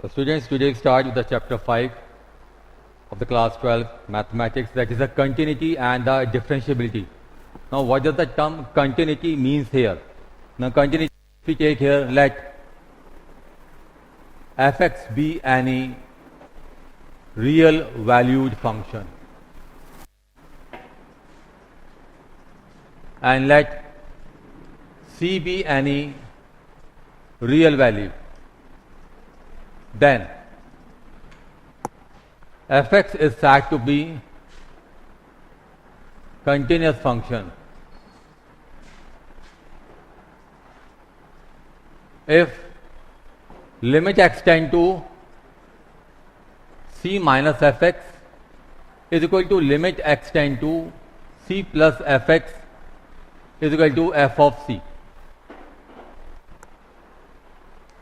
So students, today we start with the chapter 5 of the class 12 mathematics, that is the continuity and the differentiability. Now what does the term continuity means here? Now continuity, if we take here, let fx be any real valued function and let c be any real value, then fx is said to be continuous function if limit x tend to c minus fx is equal to limit x tend to c plus fx is equal to f of c.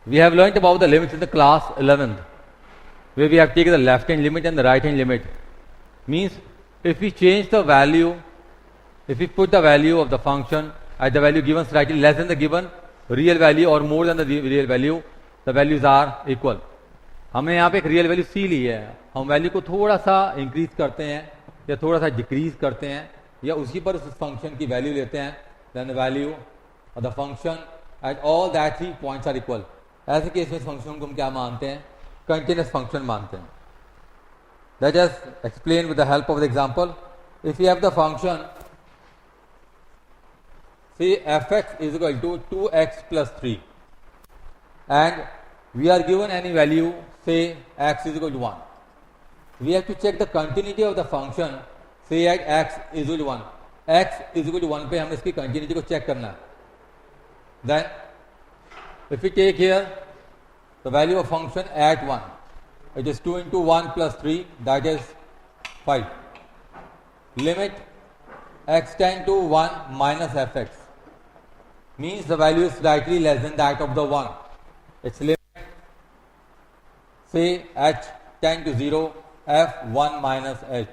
We have learnt about the limits in the class 11th, where we have taken the left hand limit and the right hand limit. Means if we change the value, if we put the value of the function at the value given slightly less than the given real value or more than the real value, the values are equal. हमने यहाँ पे एक real value C ली है, हम value को थोड़ा सा increase करते हैं या थोड़ा सा डिक्रीज करते हैं या उसी पर उस फंक्शन की वैल्यू लेते हैं, then the value of the function at all that 3 points are equal. ऐसे केस में फंक्शन को हम क्या मानते हैं? कंटिन्यूअस फंक्शन मानते हैं. Let us explain with the help of the example. If you have the function say fx is equal to 2x plus 3 and we are given any value, say x is equal to 1. We have to check the continuity of the function, say at x is equal to 1. x is equal to 1 पे हमें इसकी continuity को check करना है. Then if we take here the value of function at 1, it is 2 into 1 plus 3, that is 5. Limit x tend to 1 minus fx means the value is slightly less than that of the 1. Its limit, say h tend to 0, f1 minus h.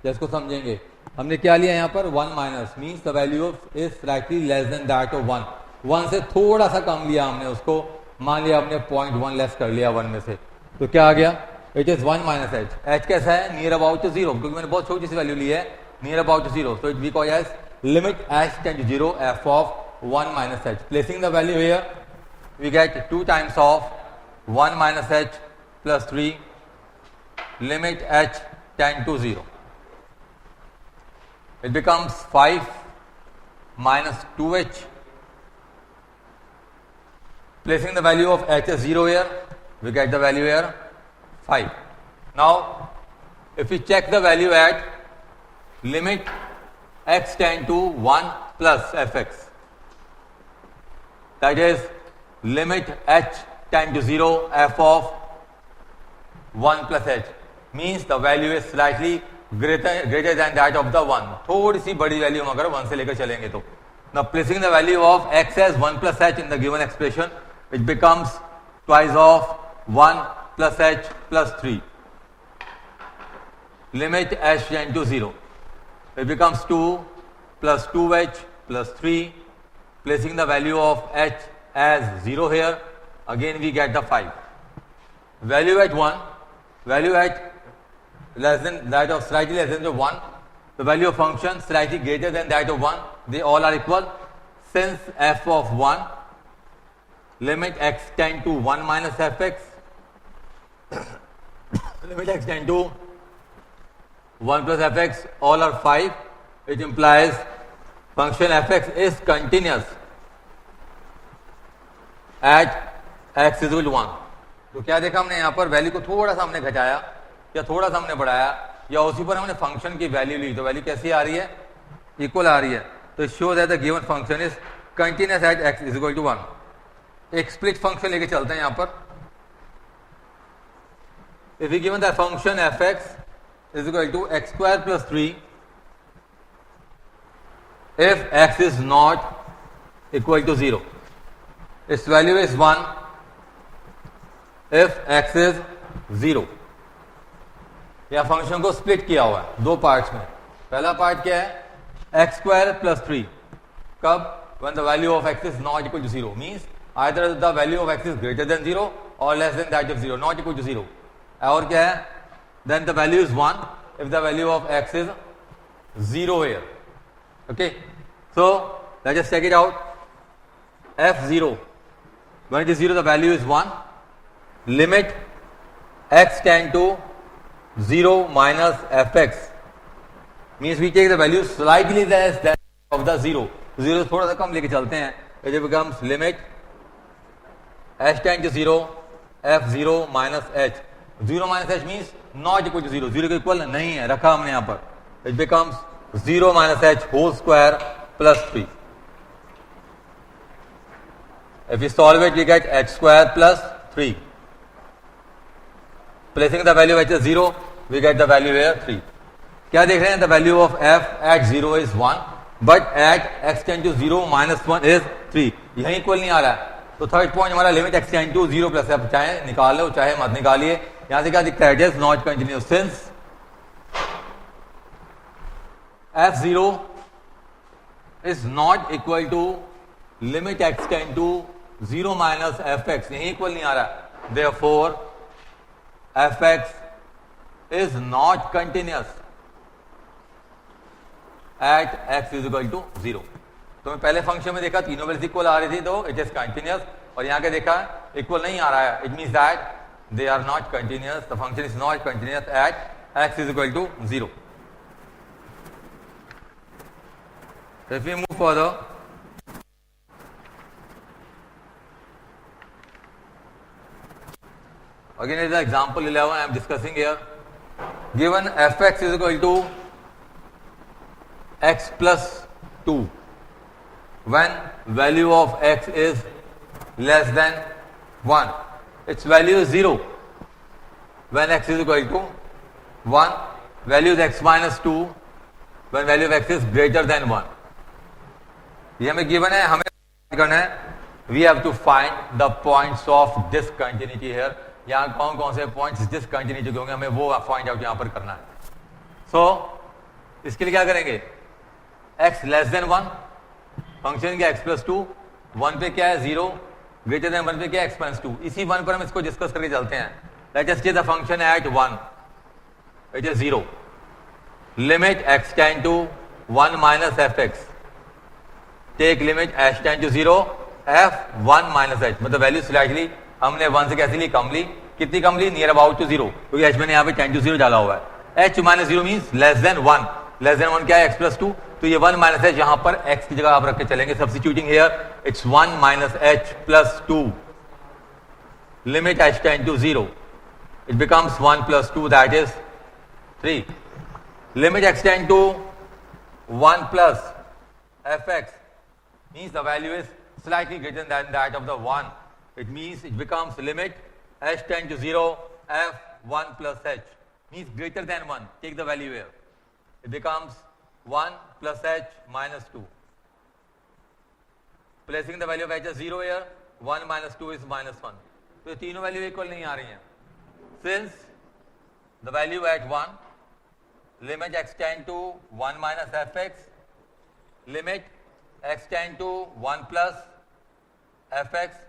इसको समझेंगे. हमने क्या लिया यहाँ पर? 1 minus means the value is slightly less than that of 1. 1 से थोड़ा सा कम लिया हमने उसको, मान लिया हमने 0.1 लेस कर लिया 1 में से, तो क्या आ गया? It is 1 minus h. h कैसा है? नियर अबाउट टू 0, क्योंकि मैंने बहुत छोटी सी वैल्यू ली है, near about to 0. So it we call as limit h tend to 0 f of 1 minus h. Placing the value here, we get 2 times of 1 minus h plus 3, limit h tend to 0. It becomes 5 minus 2h. Placing the value of h as 0 here, we get the value here 5. Now, if we check the value at limit x tend to 1 plus fx, that is limit h tend to 0 f of 1 plus h, means the value is slightly greater than that of the 1. थोड़ी सी बड़ी value हम अगर 1 से लेकर चलेंगे तो. Now placing the value of x as 1 plus h in the given expression, it becomes twice of 1 plus h plus 3. Limit h tend to 0. It becomes 2 plus 2h plus 3. Placing the value of h as 0 here, again we get the 5. Value at 1, value at less than that of slightly less than the 1, the value of function slightly greater than that of 1, they all are equal. Since f of 1, limit x tend to 1 minus fx, limit x tend to 1 plus fx, all are 5. It implies function fx is continuous at x is equal to 1. तो क्या देखा हमने यहाँ पर? Value को थोड़ा सा हमने घटाया या थोड़ा सा हमने बढ़ाया या उसी पर हमने फंक्शन की वैल्यू ली, तो वैल्यू कैसी आ रही है? इक्वल आ रही है. तो show that the given function is continuous at x is equal to 1. एक स्प्लिट फंक्शन लेके चलते हैं यहाँ पर. If we given that function fx is equal to x square plus 3 if x is not equal to 0. Its value is 1 if x is 0. या function को split किया हुआ है दो पार्ट्स में. पहला पार्ट क्या है? x square plus 3. कब? when the value of x is not equal to 0, means either the value of x is greater than 0 और less than that of 0, not equal to 0. और क्या है? Then the value is 1 if the value of x is 0 here. Okay, so let's just check it out. f0, when it is 0 the value is 1. Limit x tend to 0 minus fx means we take the value slightly less than of the 0. 0 थोड़ा सा कम लेके चलते हैं. It becomes limit h tend to 0 f0 minus h. 0 minus h means not equal to 0. 0 के equal नहीं है, रखा हमने यहां पर. It becomes 0 minus h whole square plus 3. If we solve it, we get h square plus 3. Placing the value of h as 0, we get the value here 3. क्या देख रहे हैं? The value of f at 0 is 1, but at x tend to 0 minus 1 is 3. यही equal नहीं आ रहा है. तो third point हमारा limit x tend to 0 plus f, चाहे निकाल लो चाहे मत निकालिए. यहां से क्या दिखता है? It is not continuous since f0 is not equal to limit x tend to 0 minus fx. यही इक्वल नहीं आ रहा. Therefore fx is not continuous at x is equal to 0. तो मैं पहले फंक्शन में देखा तीनों वैल्यूज इक्वल आ रही थी, तो इट इज कंटिन्यूस. और यहां के देखा इक्वल नहीं आ रहा है. It means that they are not continuous. The function is not continuous at x is equal to 0. So if we move further, again is example 11 I am discussing here. Given fx is equal to x plus 2 when value of x is less than 1. Its value is 0 when x is equal to 1. Value is x minus 2 when value of x is greater than 1. ये हमें given है, हमें करना है. We have to find the points of discontinuity here. यहाँ कौन कौन से पॉइंट्स डिसकंटिन्यूटी के होंगे हमें वो फाइंड आउट यहाँ पर करना है. सो इसके लिए क्या करेंगे? x लेस देन 1, फंक्शन क्या x प्लस 2, 1 पे क्या है 0, ग्रेटर देन 1 पे क्या x प्लस 2. इसी 1 पर हम इसको डिस्कस करके चलते हैं. Let us take the function at 1, it is 0. Limit x tend to 1 minus fx. Take limit h tend to 0 f1 minus h. मतलब वैल्यू स्लाइटली हमने 1 से कैसे ली? कम ली. कितनी कम ली? नियर अबाउट टू 0, क्योंकि h मैंने यहाँ पे टेंड टू 0 डाला हुआ है. h minus 0 means less than 1. Less than 1 क्या है? x plus 2. तो ये 1 माइनस h यहां पर x की जगह आप रख के चलेंगे. Substituting here it's 1 minus h plus 2. Limit h tend to 0, it becomes 1 plus 2, that is 3. Limit x tend to 1 plus fx means the value is slightly greater than that of the 1. It means it becomes limit h tend to 0 f1 plus h means greater than 1. Take the value here. It becomes 1 plus h minus 2. Placing the value of h as 0 here, 1 minus 2 is minus 1. तो ये तीनों value equal नहीं आ रही हैं. Since the value at 1, limit x tend to 1 minus fx, limit x tend to 1 plus fx,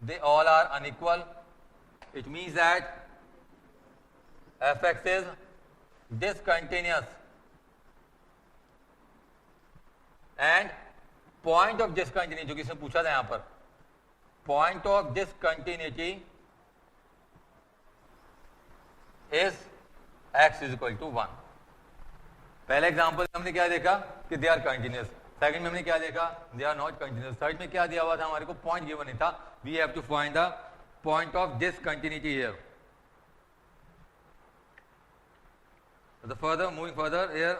they all are unequal. It means that fx is discontinuous. And point of discontinuity, जो किसने पूछा था यहां पर, point of discontinuity is x is equal to 1. पहले example हमने क्या देखा कि दे आर कंटिन्यूस. सेकंड में हमने क्या देखा? They are not continuous. Third में क्या दिया हुआ था हमारे को? पॉइंट गिवन नहीं था. We have to find the point of discontinuity here. The further, moving further here,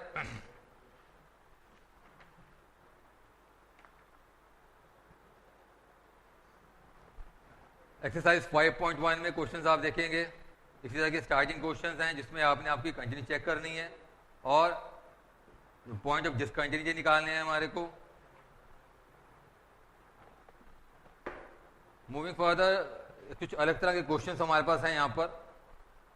exercise 5.1 में क्वेश्चंस आप देखेंगे. इसी तरह के स्टार्टिंग क्वेश्चंस हैं जिसमें आपने आपकी कंटिन्यू चेक करनी है और पॉइंट ऑफ डिसकंटिन्यूटी निकालने हैं हमारे को. मूविंग फर्दर, कुछ अलग तरह के क्वेश्चंस हमारे पास हैं यहाँ पर.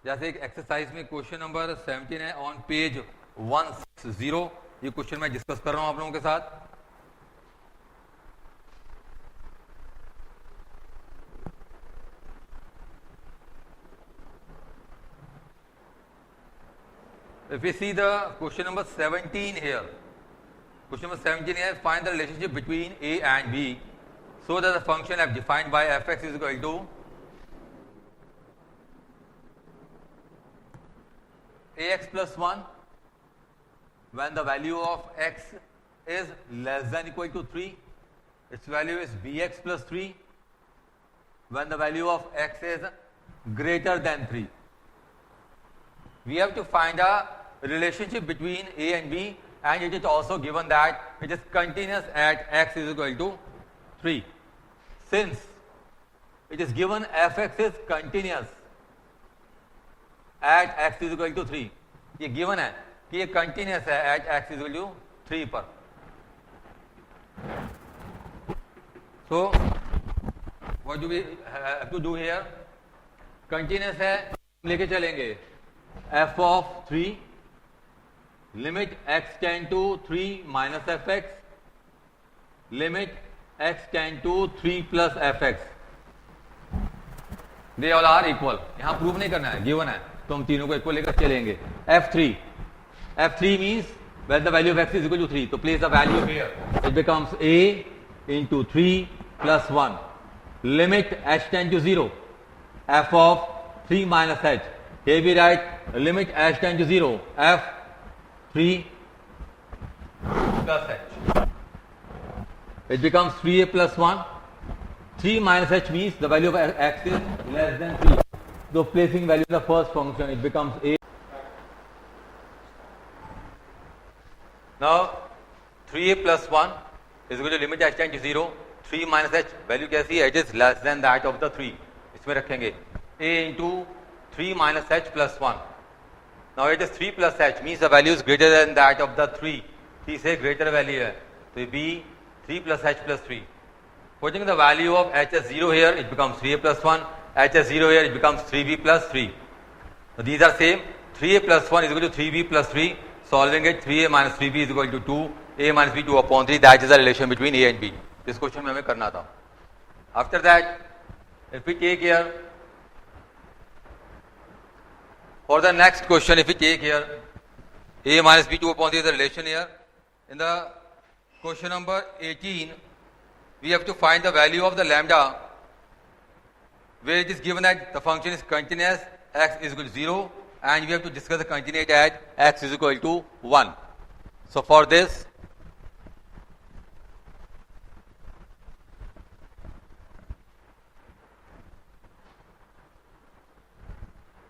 जैसे एक एक्सरसाइज में क्वेश्चन नंबर 17 है ऑन पेज 160. ये क्वेश्चन मैं डिस्कस कर रहा हूं आप लोगों के साथ. If we see the question number 17 here, question number 17 here, find the relationship between a and b so that the function f defined by fx is equal to ax plus 1 when the value of x is less than equal to 3, its value is bx plus 3 when the value of x is greater than 3. We have to find a relationship between a and b, and it is also given that it is continuous at x is equal to 3. Since it is given fx is continuous at x is equal to 3, ये given है कि ये continuous है at x is equal to 3 पर. So what do we have to do here? Continuous है, लेके चलेंगे f of 3 limit x tend to 3 minus fx limit x tend to 3 plus fx. They all are equal. यहाँ prove नहीं करना है, given है, तो हम तीनों को इक्वल लेकर चलेंगे. f3 means when the value of x is equal to 3, तो place the value here. It becomes a into 3 plus 1 limit h tend to 0 f of 3 minus h. Here we write limit h tend to 0 f 3 plus h. It becomes 3a plus 1. 3 minus h means the value of x is less than 3. So placing value in the first function, it becomes a. Now 3a plus 1 is equal to limit h tend to 0. 3 minus h value कैसी है? It is less than that of the 3. इसमें रखेंगे a into 3 minus h plus 1. Now it is 3 plus h means the value is greater than that of the 3. 3 से greater value है, तो b 3 plus h plus 3. Putting the value of h as 0 here, it becomes 3a plus 1. H as 0 here, it becomes 3b plus 3. So these are same. 3a plus 1 is equal to 3b plus 3. Solving it, 3a minus 3b is equal to 2. A minus b 2 upon 3. That is the relation between a and b. This question में हमें करना था. After that, if we take here, for the next question, if we take here, a minus b 2 upon 3 is the relation here. In the question number 18, we have to find the value of the lambda, where it is given that the function is continuous, x is equal to 0, and we have to discuss the continuity at x is equal to 1. So for this,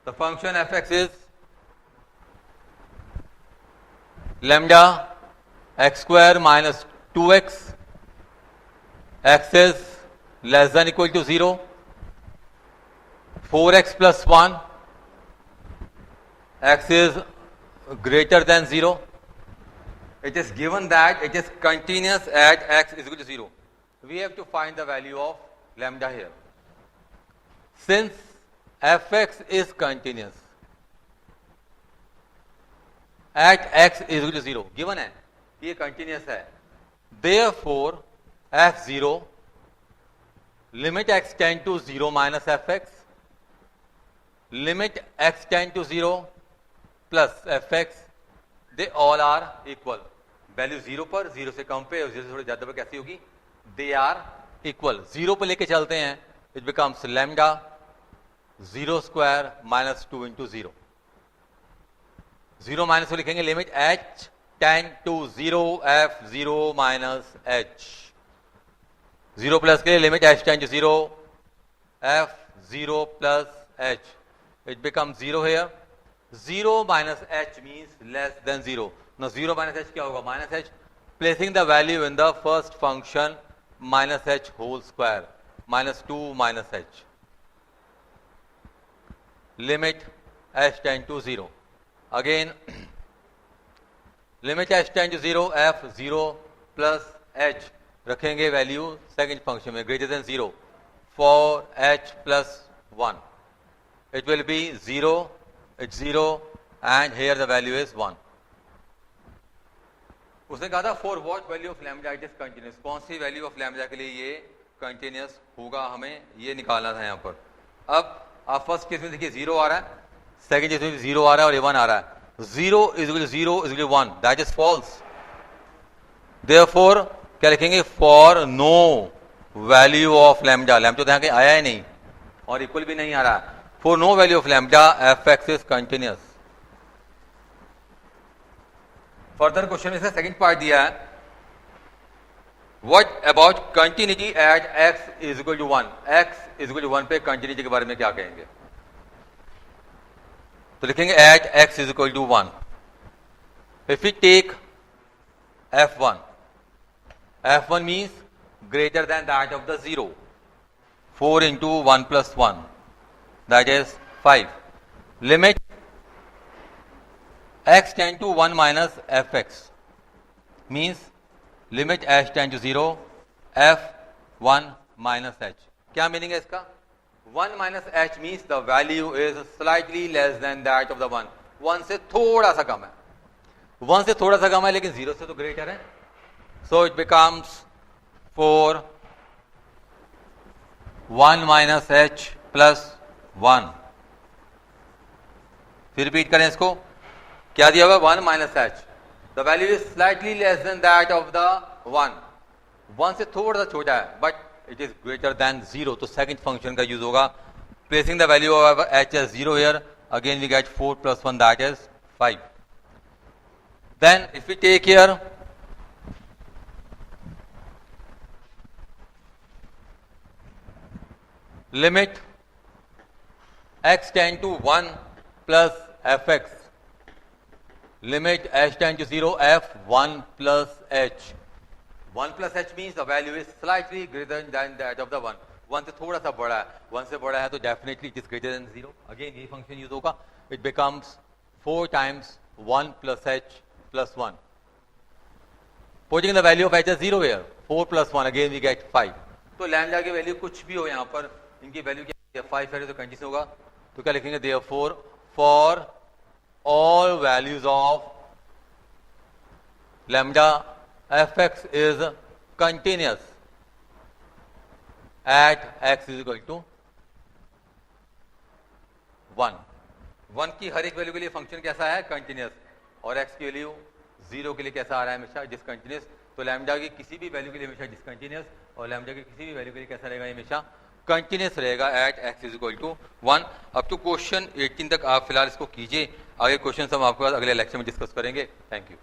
the function fx is lambda x square minus 2x, x is less than equal to 0, 4x plus 1, x is greater than 0. It is given that it is continuous at x is equal to 0. We have to find the value of lambda here. Since fx is continuous at x is equal to 0, given है, ये continuous है. Therefore, f0 limit x tend to 0 minus fx limit x tend to 0 plus fx, they all are equal. Value 0 पर, 0 से कम पे और 0 से थोड़ी ज्यादा पे कैसी होगी? They are equal. 0 पे लेके चलते हैं, it becomes lambda 0 square minus 2 into 0. 0 minus को लिखेंगे limit h tend to 0 f0 minus h. 0 plus के लिए limit h tend to 0 f0 plus h. It becomes 0 here. 0 minus h means less than 0. Now 0 minus h क्या होगा? Minus h. Placing the value in the first function, minus h whole square. Minus 2 minus h. Limit h tend to 0. Again, limit h tend to 0 f0 plus h. रखेंगे value second function में greater than 0 for h plus 1. It will be 0, it's 0, and here the value is 1. उसने कहा था for what value of lambda it is continuous. कौन सी value of lambda के लिए ये continuous होगा, हमें ये निकालना था यहाँ पर. अब आप फर्स्ट केस में देखिए 0 आ रहा है, सेकंड केस में 0 आ रहा है और 1 आ रहा है. 0 is equal to 0 is equal to 1, that is false. Therefore क्या लिखेंगे, for no value of lambda, lambda तो यहाँ कहीं आया ही नहीं और इक्वल भी नहीं आ रहा है, for no value of lambda fx is continuous. Further question में सेकंड पार्ट दिया है, what about continuity at x is equal to 1, x is equal to 1 पे continuity के बारे में क्या कहेंगे, तो लिखेंगे at x is equal to 1. If we take f1, f1 means greater than that of the 0, 4 into 1 plus 1, that is 5. Limit x tend to 1 minus fx means limit h tend to 0 f1 minus h. क्या meaning है इसका, 1 minus h means the value is slightly less than that of the 1, 1 से थोड़ा सा कम है, 1 से थोड़ा सा कम है लेकिन 0 से तो ग्रेटर है. So it becomes 4 1 minus h plus 1. फिर रिपीट करें इसको, क्या दिया हुआ, 1 minus h, the value is slightly less than that of the 1, 1 से थोड़ा सा छोटा है but it is greater than 0, तो सेकंड फंक्शन का यूज होगा. Placing the value of h as 0 here, again we get 4 plus 1, that is 5. Then if we take here limit x tend to 1 plus fx, limit h tend to 0 f1 plus h. 1 plus h means the value is slightly greater than that of the 1, 1 से थोड़ा सा बड़ा है, 1 से बड़ा है तो definitely it is greater than 0. Again ये function use होगा, it becomes 4 times 1 plus h plus 1. Putting the value of h as 0 here, 4 plus 1, again we get 5. तो लैम्डा की वैल्यू कुछ भी हो यहाँ पर, इनकी वैल्यू क्या है, 5 है तो कंटिन्यूस होगा, तो क्या लिखेंगे, therefore for all values of lambda fx is continuous at x is equal to 1. 1 की हर एक वैल्यू के लिए फंक्शन कैसा है, कंटिन्यूस, और x की वैल्यू 0 के लिए कैसा आ रहा है, हमेशा डिसकंटिन्यूस. तो लैम्डा की किसी भी वैल्यू के लिए हमेशा डिसकंटिन्यूस और लैम्डा की किसी भी वैल्यू के लिए कैसा रहेगा, हमेशा कंटिन्यूस रहेगा at x is equal to 1. अब तो क्वेश्चन 18 तक आप फिलहाल इसको कीजिए, आगे क्वेश्चन हम आपके पास अगले लेक्चर में डिस्कस करेंगे. Thank you.